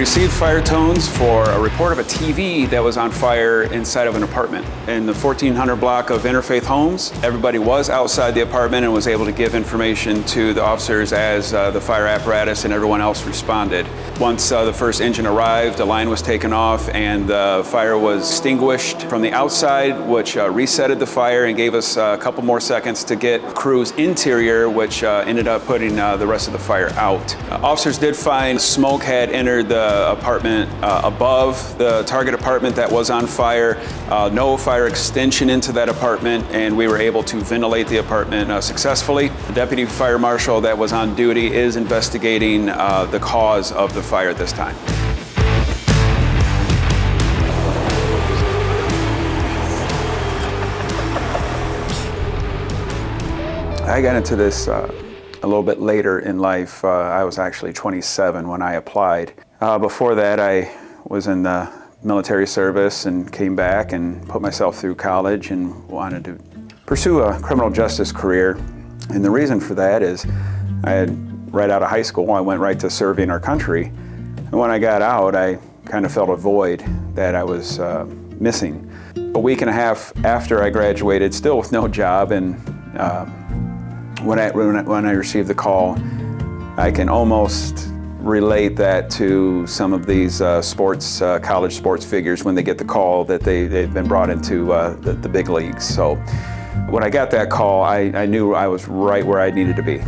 received fire tones for a report of a TV that was on fire inside of an apartment. In the 1400 block of interfaith homes, everybody was outside the apartment and was able to give information to the officers as the fire apparatus and everyone else responded. Once the first engine arrived, the line was taken off and the fire was extinguished from the outside, which resetted the fire and gave us a couple more seconds to get crews interior, which ended up putting the rest of the fire out. Officers did find smoke had entered the apartment above the target apartment that was on fire. No fire extension into that apartment, and we were able to ventilate the apartment successfully. The deputy fire marshal that was on duty is investigating the cause of the fire at this time. I got into this a little bit later in life. I was actually 27 when I applied. Before that, I was in the military service and came back and put myself through college and wanted to pursue a criminal justice career. And the reason for that is right out of high school, I went right to serving our country. And when I got out, I kind of felt a void that I was missing. A week and a half after I graduated, still with no job, and when I received the call, I can almost relate that to some of these college sports figures when they get the call that they've been brought into the big leagues. So when I got that call, I knew I was right where I needed to be.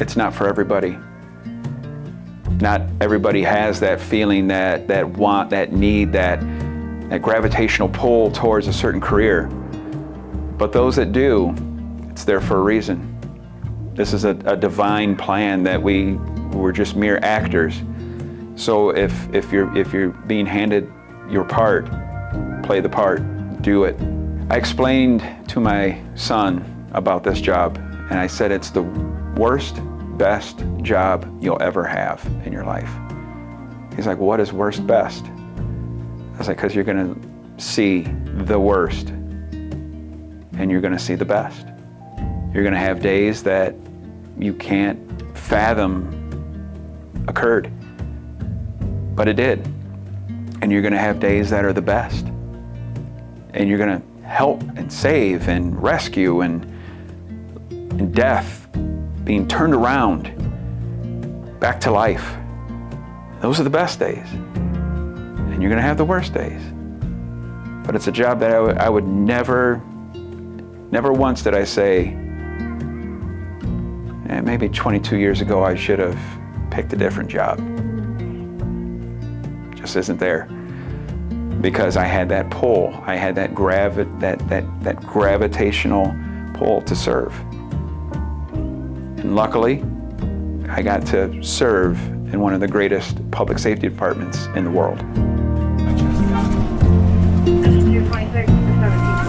It's not for everybody. Not everybody has that feeling, that want, that need, that gravitational pull towards a certain career. But those that do, it's there for a reason. This is a divine plan that we're just mere actors. So if you're being handed your part, play the part, do it. I explained to my son about this job, and I said it's the worst, best job you'll ever have in your life. He's like, what is worst, best? I was like, because you're gonna see the worst, and you're gonna see the best. You're gonna have days that you can't fathom occurred, but it did. And you're gonna have days that are the best. And you're gonna help and save and rescue and death being turned around back to life. Those are the best days. And you're gonna have the worst days. But it's a job that I would never once did I say, maybe 22 years ago I should have picked a different job. Just isn't there. Because I had that pull, I had that gravitational pull to serve. And luckily, I got to serve in one of the greatest public safety departments in the world. 226 to 17.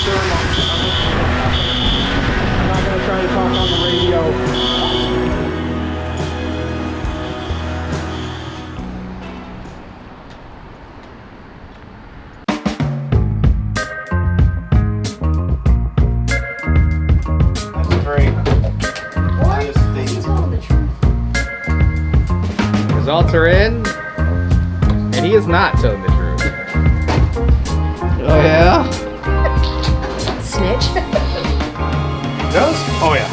sure I'm not going to try to talk on the radio. Results are in, and he is not telling the truth. Oh yeah? Snitch. Does? Oh yeah.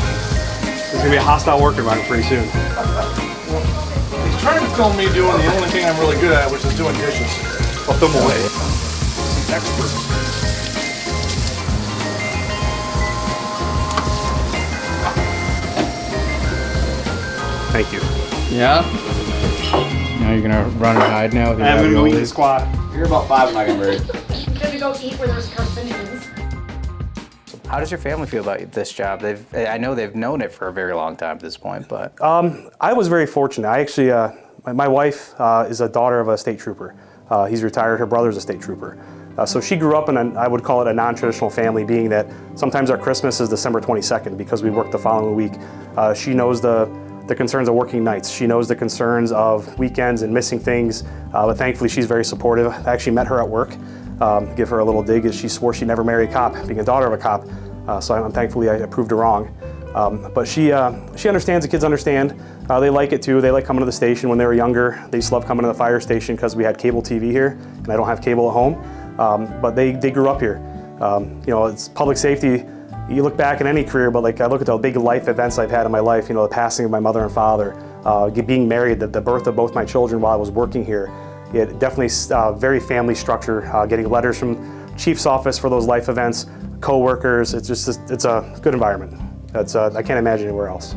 There's gonna be a hostile work environment pretty soon. He's trying to film me doing the only thing I'm really good at, which is doing dishes. I'll film away. Expert. Thank you. Yeah? Now you're gonna run and hide now with your I'm gonna go eat the raviolis? squat. You're about 5 when I get married. Gonna go eat where there's carcinogens. How does your family feel about this job? I know they've known it for a very long time at this point, but... I was very fortunate. I actually, my wife is a daughter of a state trooper. He's retired, her brother's a state trooper. So she grew up in, I would call it a non-traditional family, being that sometimes our Christmas is December 22nd because we work the following week. She knows the concerns of working nights. She knows the concerns of weekends and missing things, but thankfully she's very supportive. I actually met her at work. Give her a little dig, as she swore she'd never marry a cop, being a daughter of a cop. So I'm thankfully I proved her wrong. But she understands, the kids understand. They like it too. They like coming to the station. When they were younger, they used to love coming to the fire station because we had cable TV here, and I don't have cable at home. But they grew up here. You know, it's public safety. You look back in any career, but like I look at the big life events I've had in my life, you know, the passing of my mother and father, being married, the birth of both my children while I was working here. It definitely very family structure, getting letters from chief's office for those life events, co-workers. It's a good environment. I can't imagine anywhere else.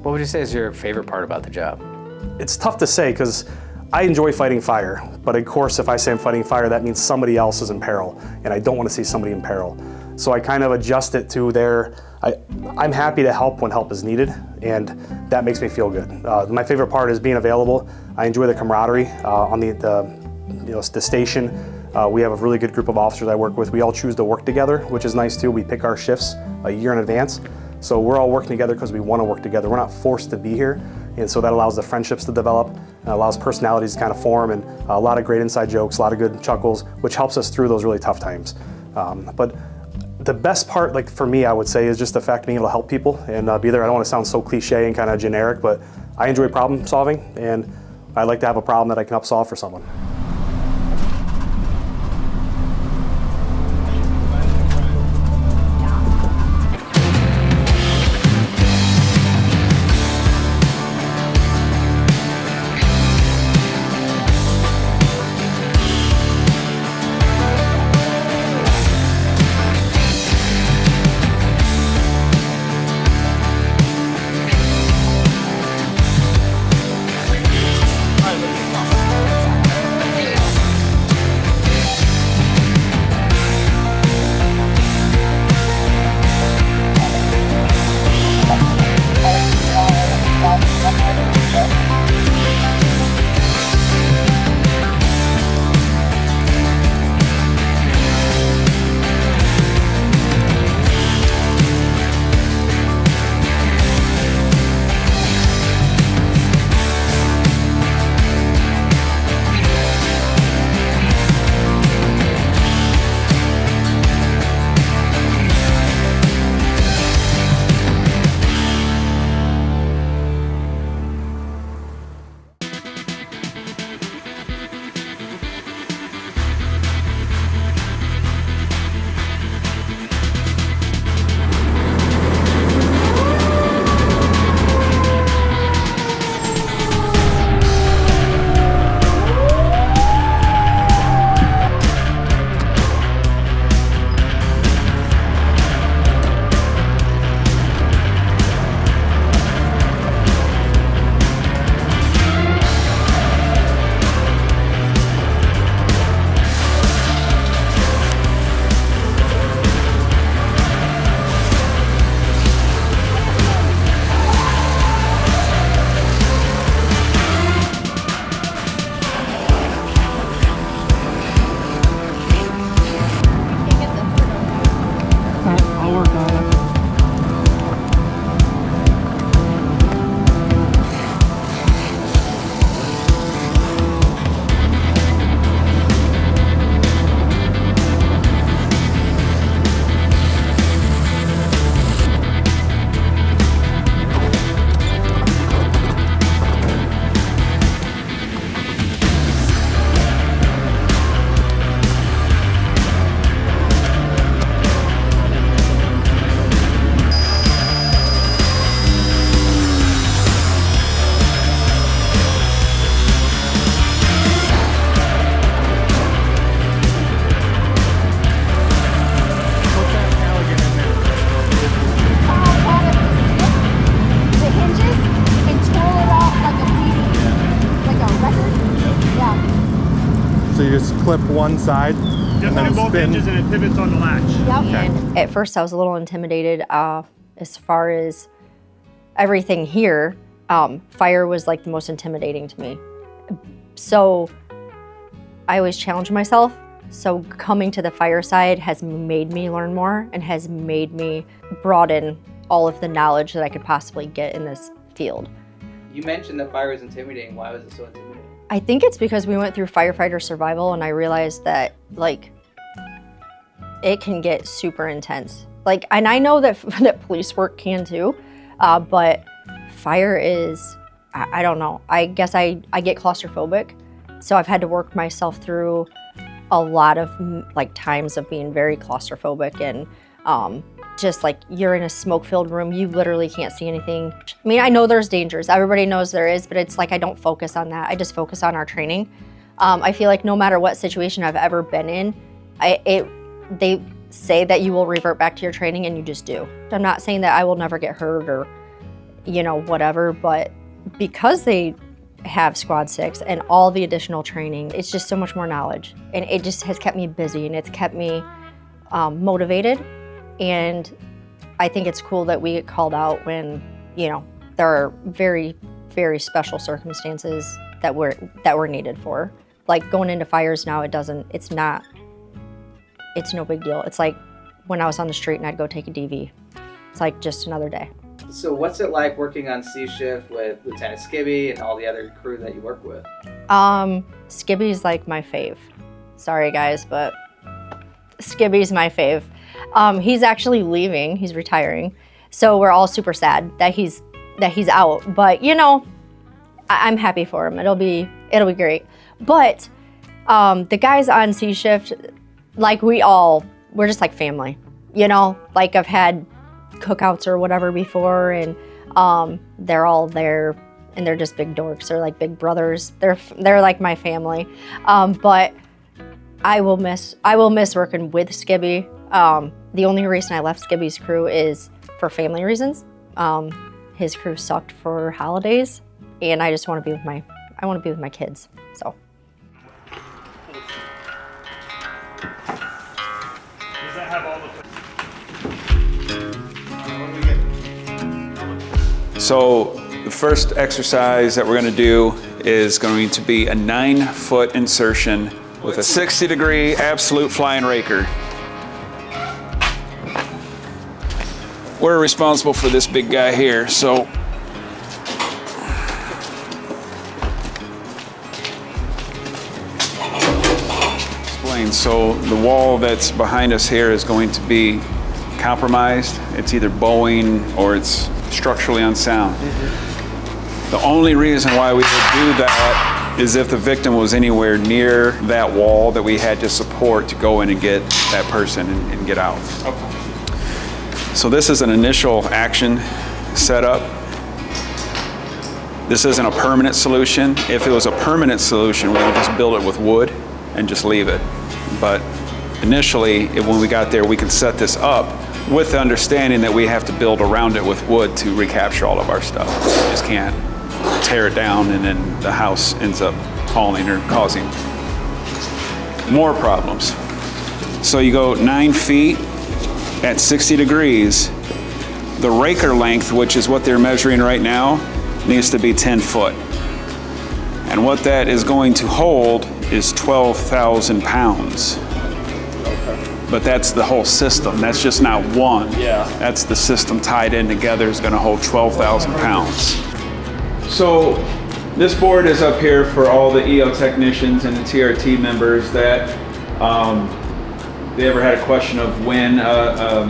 What would you say is your favorite part about the job? It's tough to say because I enjoy fighting fire, but of course if I say I'm fighting fire, that means somebody else is in peril, and I don't want to see somebody in peril. So I kind of adjust it to I'm happy to help when help is needed, and that makes me feel good. My favorite part is being available. I enjoy the camaraderie on the station. We have a really good group of officers I work with. We all choose to work together, which is nice too. We pick our shifts a year in advance. So we're all working together because we want to work together. We're not forced to be here. And so that allows the friendships to develop, and allows personalities to kind of form, and a lot of great inside jokes, a lot of good chuckles, which helps us through those really tough times. But the best part, like for me, I would say, is just the fact of being able to help people and be there. I don't want to sound so cliche and kind of generic, but I enjoy problem solving, and I like to have a problem that I can help solve for someone. The hinges and twirl it off like a CD, like a record. Yeah. So you just clip one side and then spin. and it pivots on the latch. Yep. At first I was a little intimidated as far as everything here. Fire was like the most intimidating to me. So I always challenge myself. So coming to the fire side has made me learn more and has made me broaden all of the knowledge that I could possibly get in this field. You mentioned that fire was intimidating. Why was it so intimidating? I think it's because we went through firefighter survival and I realized that like it can get super intense. Like, and I know that that police work can too, but fire is, I don't know. I guess I get claustrophobic. So I've had to work myself through a lot of like times of being very claustrophobic and just like you're in a smoke-filled room, you literally can't see anything. I mean, I know there's dangers. Everybody knows there is, but it's like I don't focus on that. I just focus on our training. I feel like no matter what situation I've ever been in, they say that you will revert back to your training and you just do. I'm not saying that I will never get hurt or, you know, whatever, but because they have Squad 6 and all the additional training, it's just so much more knowledge. And it just has kept me busy and it's kept me motivated. And I think it's cool that we get called out when, you know, there are very, very special circumstances that we're needed for. Like going into fires now, it's no big deal. It's like when I was on the street and I'd go take a DV. It's like just another day. So what's it like working on C shift with Lieutenant Skibbe and all the other crew that you work with? Skibbe's like my fave. Sorry guys, but Skibbe's my fave. He's actually leaving, he's retiring. So we're all super sad that he's out, but you know, I'm happy for him. It'll be great. But the guys on C shift, like we're just like family, you know? Like I've had cookouts or whatever before and they're all there and they're just big dorks. They're like big brothers. They're like my family. But I will miss working with Skibbe. The only reason I left Skibbe's crew is for family reasons. His crew sucked for holidays and I just want to be with my kids, so. Does that have all the... So the first exercise that we're going to do is going to be a 9-foot insertion with a 60-degree absolute flying raker. We're responsible for this big guy here, so explain. So the wall that's behind us here is going to be compromised. It's either bowing or it's structurally unsound. The only reason why we would do that is if the victim was anywhere near that wall that we had to support to go in and get that person and get out. Okay. So this is an initial action setup. This isn't a permanent solution. If it was a permanent solution, we would just build it with wood and just leave it. But initially, when we got there, we can set this up with the understanding that we have to build around it with wood to recapture all of our stuff. We just can't tear it down and then the house ends up falling or causing more problems. So you go 9 feet at 60 degrees. The raker length, which is what they're measuring right now, needs to be 10 foot. And what that is going to hold is 12,000 pounds. Okay. but that's the whole system. That's just not one. Yeah. That's the system tied in together is gonna hold 12,000 pounds. So this board is up here for all the EO technicians and the TRT members that they ever had a question of when a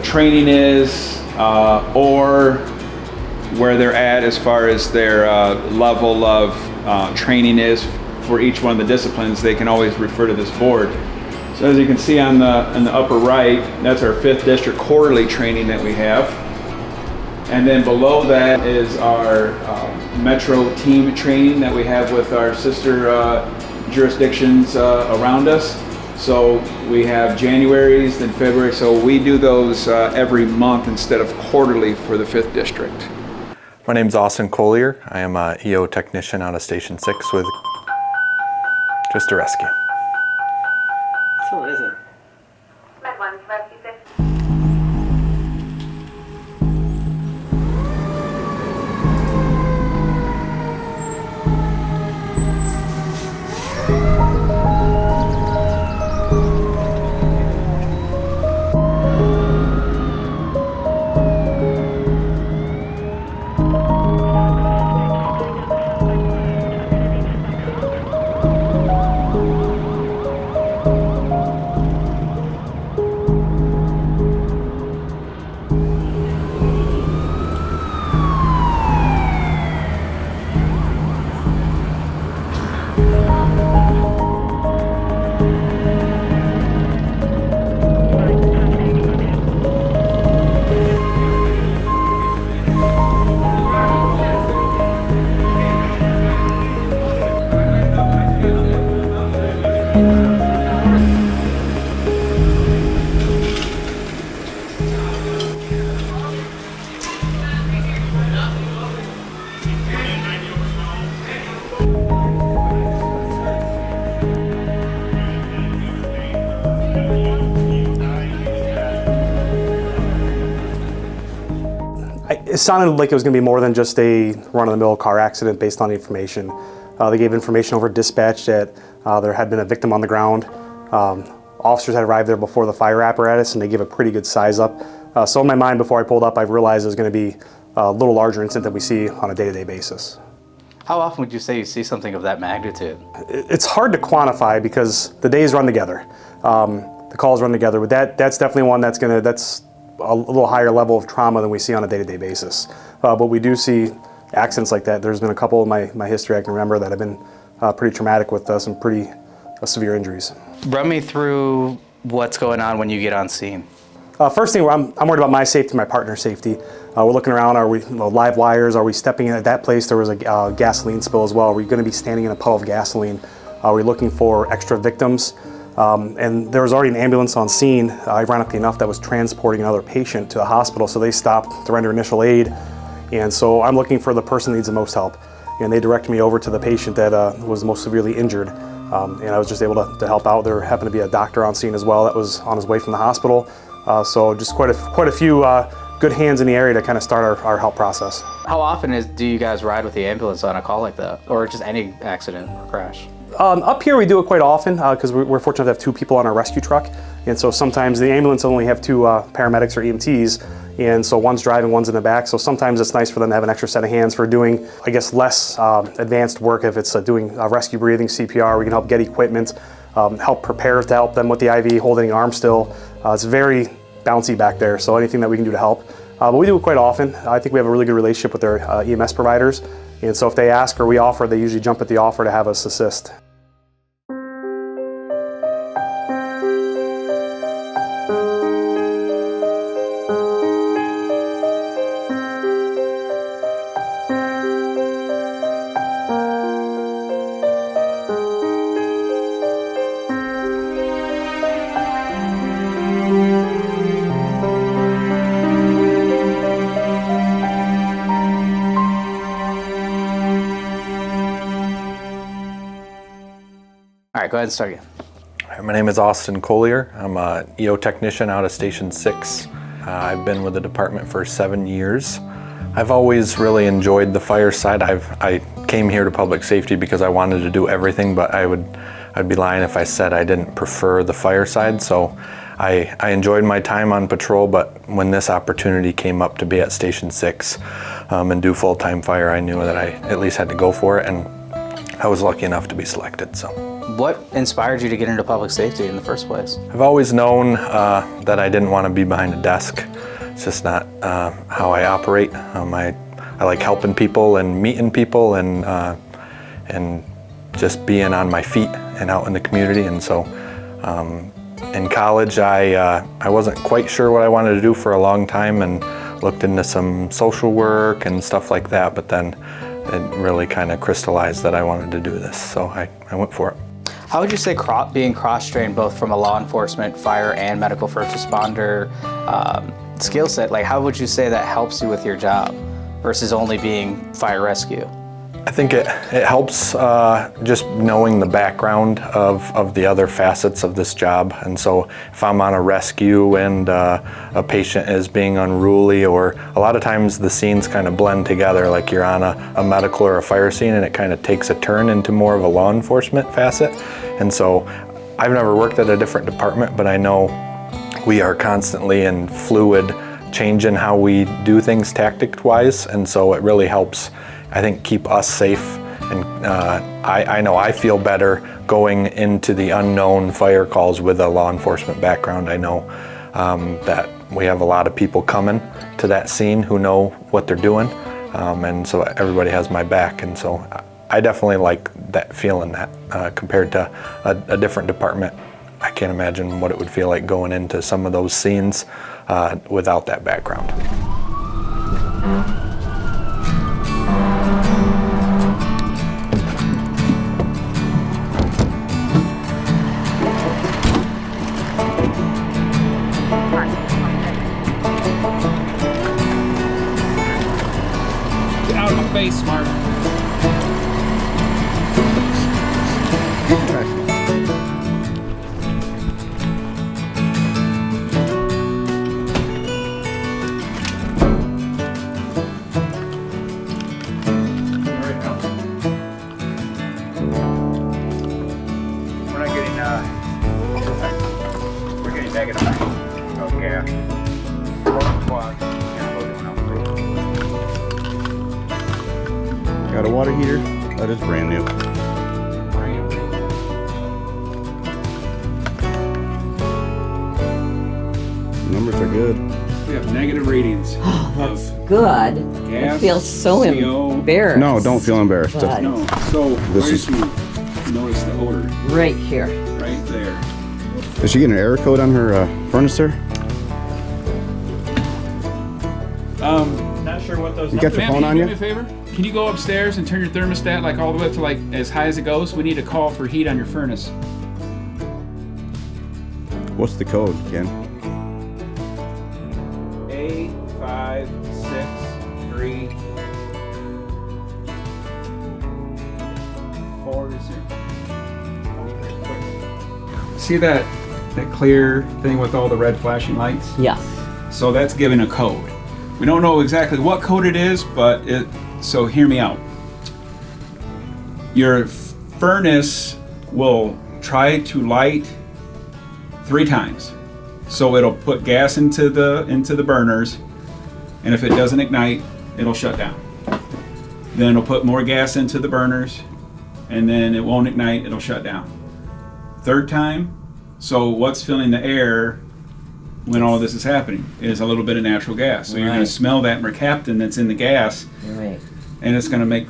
training is or where they're at as far as their level of training is for each one of the disciplines. They can always refer to this board. So as you can see on the upper right, that's our 5th district quarterly training that we have. And then below that is our metro team training that we have with our sister jurisdictions around us. So we have January's, then February. So we do those every month instead of quarterly for the 5th district. My name's Austin Collier. I am a EO technician out of Station 6 with Just a Rescue. So what is it? Red one, rescue 6. It sounded like it was going to be more than just a run-of-the-mill car accident based on the information. They gave information over dispatch that there had been a victim on the ground. Officers had arrived there before the fire apparatus, and they gave a pretty good size up. So in my mind, before I pulled up, I've realized it was going to be a little larger incident than we see on a day-to-day basis. How often would you say you see something of that magnitude? It's hard to quantify because the days run together. The calls run together, but that's definitely one that's a little higher level of trauma than we see on a day-to-day basis. But we do see accidents like that. There's been a couple in my history I can remember that have been pretty traumatic with some pretty severe injuries. Run me through what's going on when you get on scene. First thing, I'm worried about my safety, my partner's safety. We're looking around, are we live wires? Are we stepping in at that place? There was a gasoline spill as well. Are we going to be standing in a puddle of gasoline? Are we looking for extra victims? And there was already an ambulance on scene, ironically enough, that was transporting another patient to the hospital, so they stopped to render initial aid. And so I'm looking for the person that needs the most help. And they directed me over to the patient that was most severely injured. And I was just able to help out. There happened to be a doctor on scene as well that was on his way from the hospital. So just quite a few good hands in the area to kind of start our help process. How often do you guys ride with the ambulance on a call like that, or just any accident or crash? Up here we do it quite often because we're fortunate to have 2 people on our rescue truck, and so sometimes the ambulance only have 2 paramedics or EMTs, and so one's driving, one's in the back, so sometimes it's nice for them to have an extra set of hands for doing, I guess, less advanced work. If it's doing rescue breathing, CPR, we can help get equipment, help prepare to help them with the IV, holding the arm still. It's very bouncy back there, so anything that we can do to help. But we do it quite often. I think we have a really good relationship with our EMS providers, and so if they ask or we offer, they usually jump at the offer to have us assist. All right, go ahead and start again. My name is Austin Collier. I'm a EO technician out of Station 6. I've been with the department for 7 years. I've always really enjoyed the fire side. I came here to public safety because I wanted to do everything, but I I'd be lying if I said I didn't prefer the fire side. So I enjoyed my time on patrol, but when this opportunity came up to be at Station 6 and do full-time fire, I knew that I at least had to go for it, and I was lucky enough to be selected. So, What inspired you to get into public safety in the first place? I've always known that I didn't want to be behind a desk. It's just not how I operate. I like helping people and meeting people and just being on my feet and out in the community. And so in college, I wasn't quite sure what I wanted to do for a long time and looked into some social work and stuff like that, but then it really kind of crystallized that I wanted to do this, so I went for it. How would you say being cross-trained both from a law enforcement, fire, and medical first responder skill set, like how would you say that helps you with your job versus only being fire rescue? I think it helps just knowing the background of the other facets of this job. And so if I'm on a rescue and a patient is being unruly, or a lot of times the scenes kind of blend together, like you're on a medical or a fire scene and it kind of takes a turn into more of a law enforcement facet. And so I've never worked at a different department, but I know we are constantly in fluid changing how we do things tactic-wise, and so it really helps, I think, keep us safe. And I know I feel better going into the unknown fire calls with a law enforcement background. I know that we have a lot of people coming to that scene who know what they're doing, and so everybody has my back. And so I definitely like that feeling, that compared to a different department. I can't imagine what it would feel like going into some of those scenes without that background. Get out of my face, Smart. Got a water heater? That is brand new. Numbers are good. We have negative readings. Oh, that's good. Gas, I feel so CO. embarrassed. No, don't feel embarrassed. But No. So This where's you notice the odor? right here. Right there. Is she getting an air coat on her furnace there? Not sure what those You got your Ma'am, phone can on you you? do me a favor? Can you go upstairs and turn your thermostat like all the way up to like as high as it goes? We need a call for heat on your furnace. What's the code, Ken? A56340. See that clear thing with all the red flashing lights? Yes. So that's giving a code. We don't know exactly what code it is, but so hear me out. Your furnace will try to light 3 times. So it'll put gas into the burners, and if it doesn't ignite, it'll shut down. Then it'll put more gas into the burners, and then it won't ignite, it'll shut down. 3rd time, so what's filling the air when all this is happening is a little bit of natural gas. So you're going to smell that mercaptan that's in the gas, Right. and it's going to make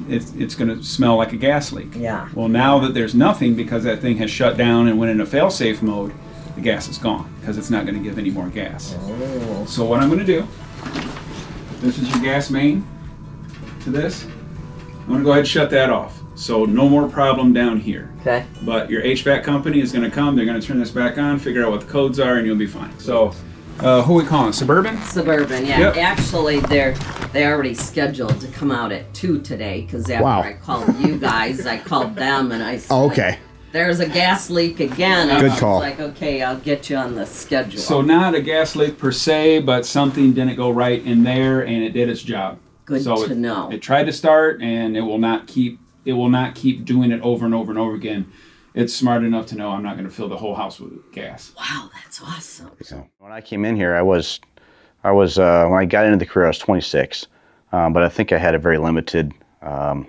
it's going to smell like a gas leak. Yeah. Well, now that there's nothing, because that thing has shut down and went into fail-safe mode, the gas is gone because it's not going to give any more gas. Oh. So what I'm going to do, this is your gas main to this. I'm going to go ahead and shut that off. So no more problem down here. Okay. But your HVAC company is going to come, they're going to turn this back on, figure out what the codes are, and you'll be fine. So who are we calling? Suburban? Suburban, yeah. Yep. Actually, they already scheduled to come out at 2 today, because after Wow. I called you guys, I called them and I said, Oh, okay. there's a gas leak again. And Good I was call. like, okay, I'll get you on the schedule. So not a gas leak per se, but something didn't go right in there, and it did its job. Good So to know. It tried to start, and it will not keep doing it over and over and over again. it's smart enough to know I'm not going to fill the whole house with gas. Wow, that's awesome. So when I came in here, I was when I got into the career, I was 26, but I think I had a very limited, I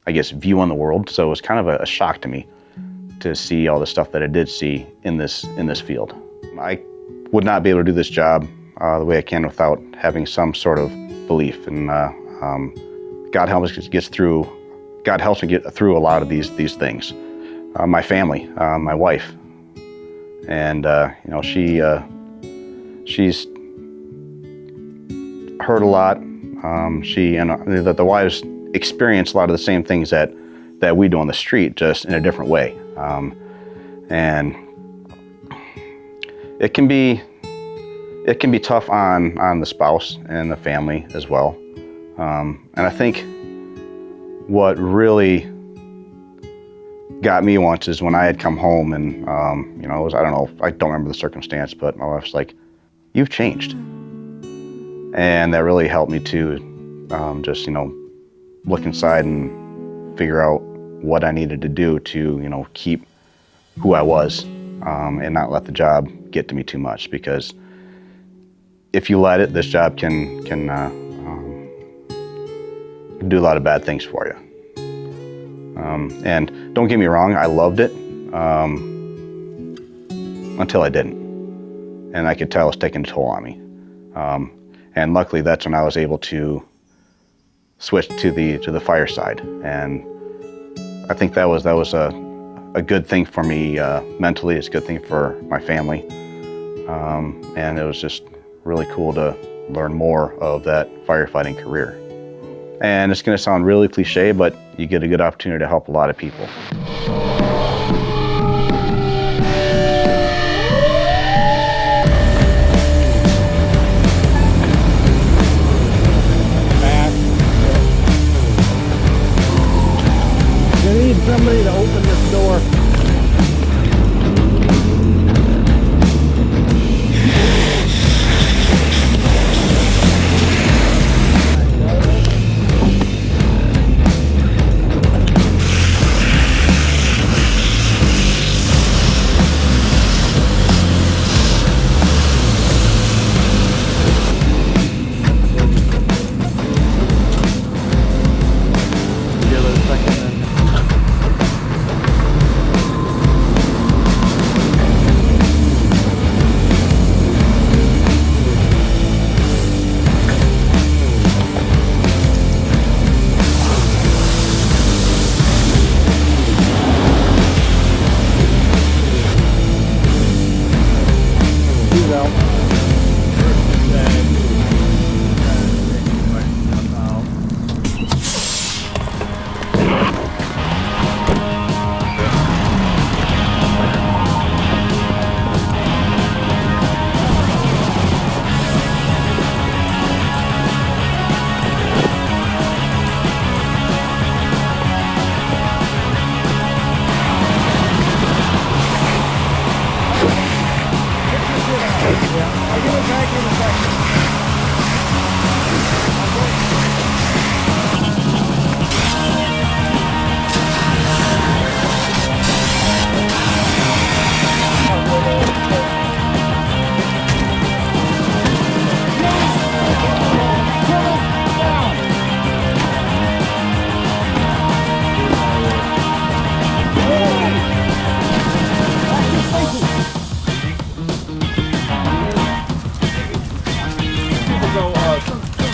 guess, view on the world. So it was kind of a shock to me to see all the stuff that I did see in this field. I would not be able to do this job the way I can without having some sort of belief, and God helps me get through a lot of these things. My family, my wife, and she's heard a lot. She and the wives experience a lot of the same things that we do on the street, just in a different way. And it can be tough on the spouse and the family as well. And I think what really got me once is when I had come home and, it was, I don't remember the circumstance, but my wife's like, "You've changed." And that really helped me to just, look inside and figure out what I needed to do to, keep who I was and not let the job get to me too much, because if you let it, this job can do a lot of bad things for you. And don't get me wrong, I loved it until I didn't, and I could tell it was taking a toll on me. And luckily, that's when I was able to switch to the fire side, and I think that was a good thing for me mentally. It's a good thing for my family, and it was just really cool to learn more of that firefighting career. And it's going to sound really cliche, but you get a good opportunity to help a lot of people. You need somebody to open this door.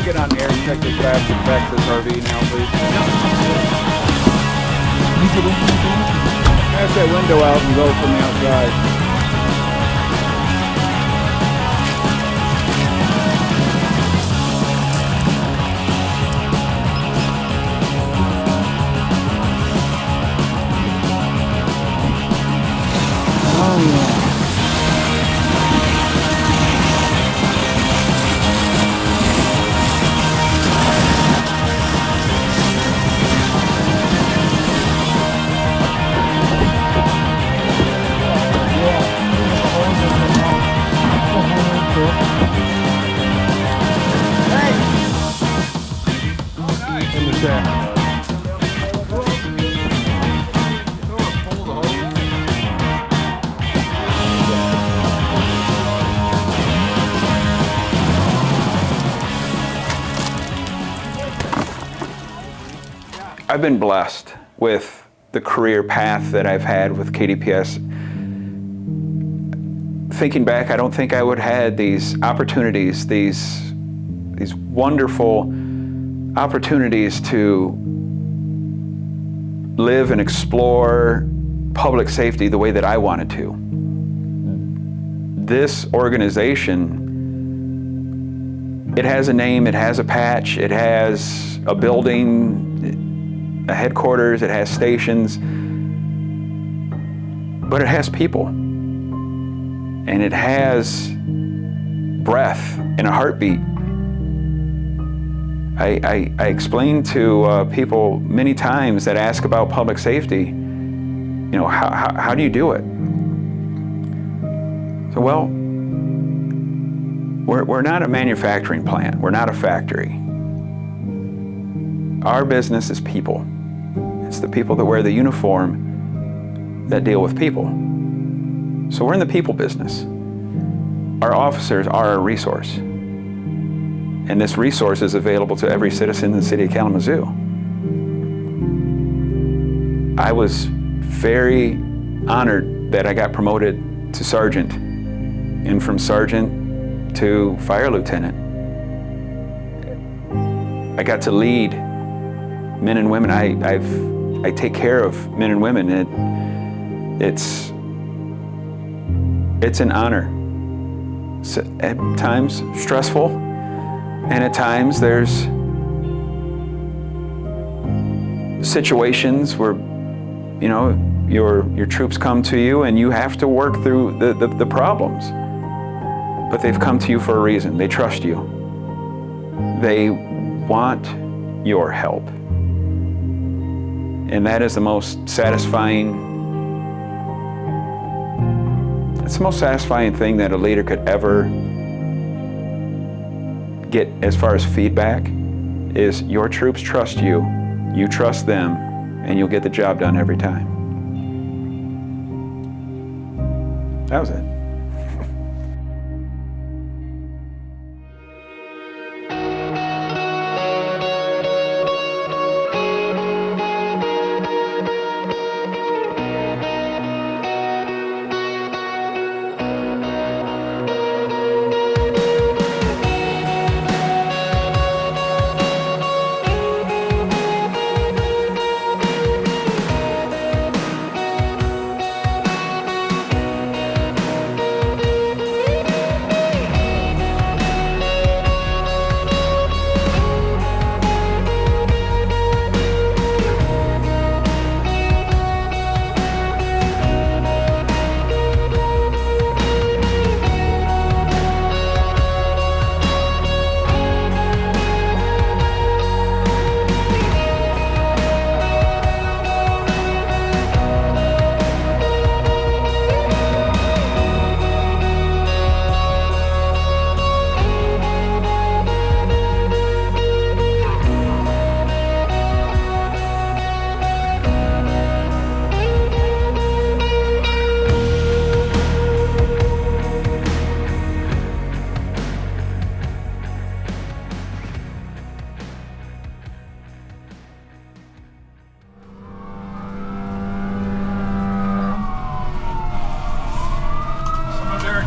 Get on the air and check this back to this RV now, please. Pass that window out and go from the outside. Oh yeah. Yeah. I've been blessed with the career path that I've had with KDPS. Thinking back, I don't think I would have had these opportunities, these wonderful opportunities to live and explore public safety the way that I wanted to. This organization, it has a name, it has a patch, it has a building, a headquarters, it has stations, but it has people. And it has breath and a heartbeat. I explain to people many times that ask about public safety, you know, how do you do it? So, well, we're not a manufacturing plant. We're not a factory. Our business is people. It's the people that wear the uniform that deal with people. So we're in the people business. Our officers are a resource. And this resource is available to every citizen in the city of Kalamazoo. I was very honored that I got promoted to sergeant, and from sergeant to fire lieutenant. I got to lead men and women. I take care of men and women. It's an honor. It's at times stressful, and at times there's situations where, you know, your troops come to you and you have to work through the problems. But they've come to you for a reason. They trust you. They want your help. And that is the most satisfying. It's the most satisfying thing that a leader could ever get as far as feedback, is your troops trust you, you trust them, and you'll get the job done every time. That was it.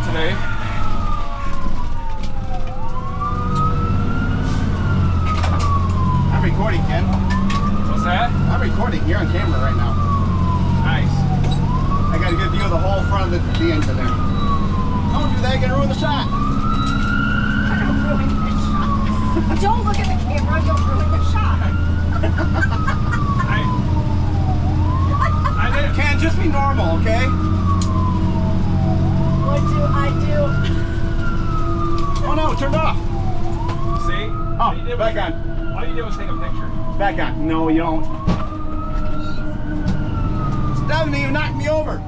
Today. I'm recording, Ken. What's that? I'm recording. You're on camera right now. Nice. I got a good view of the whole front of the engine there. Don't do that, you're gonna ruin the shot. Don't look at the camera, you'll ruin the shot. I did. Ken, just be normal, okay? What do I do? Oh no, it turned off. See? Oh, back on. All you did was take a picture. Back on. No, you don't. Stephanie, you knocked me over.